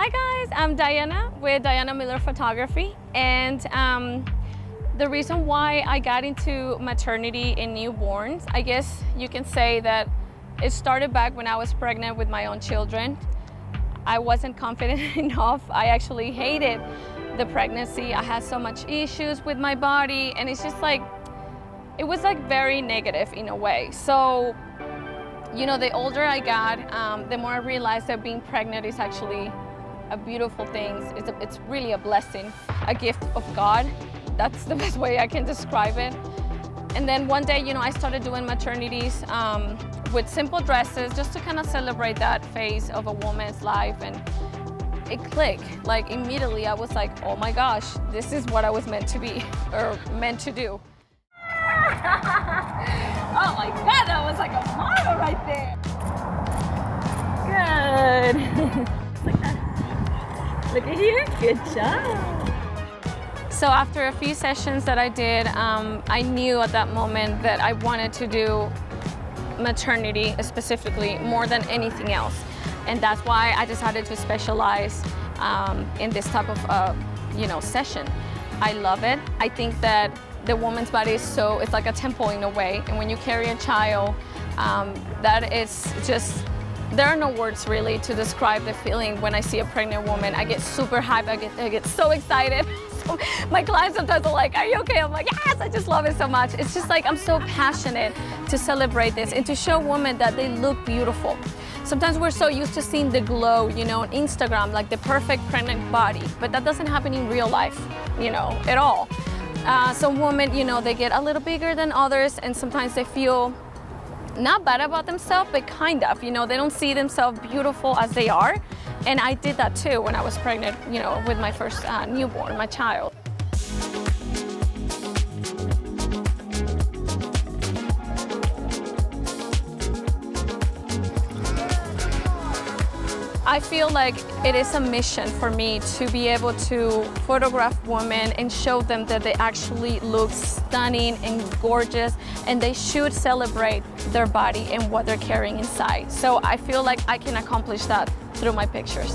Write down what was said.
Hi guys, I'm Diana with Diana Miller Photography, and the reason why I got into maternity and newborns, I guess you can say that it started back when I was pregnant with my own children. I wasn't confident enough. I actually hated the pregnancy. I had so much issues with my body, and it's just like, it was like very negative in a way. So, you know, the older I got, the more I realized that being pregnant is actually a beautiful thing. It's really a blessing, a gift of God. That's the best way I can describe it. And then one day, you know, I started doing maternities with simple dresses just to kind of celebrate that phase of a woman's life, and it clicked. Like immediately I was like, oh my gosh, this is what I was meant to be, or meant to do. Oh my God, that was like a model right there. Good. Just like that. Look at here, good job. So after a few sessions that I did, I knew at that moment that I wanted to do maternity specifically more than anything else. And that's why I decided to specialize in this type of you know, session. I love it. I think that the woman's body is so, it's like a temple in a way. And when you carry a child, that is just, there are no words really to describe the feeling when I see a pregnant woman. I get super hyped, I get so excited. So my clients sometimes are like, are you okay? I'm like, yes, I just love it so much. It's just like, I'm so passionate to celebrate this and to show women that they look beautiful. Sometimes we're so used to seeing the glow, you know, on Instagram, like the perfect pregnant body, but that doesn't happen in real life, you know, at all. Some women, you know, they get a little bigger than others, and sometimes they feel not bad about themselves, but kind of, you know, they don't see themselves beautiful as they are. And I did that too when I was pregnant, you know, with my first newborn, my child. I feel like it is a mission for me to be able to photograph women and show them that they actually look stunning and gorgeous, and they should celebrate their body and what they're carrying inside. So I feel like I can accomplish that through my pictures.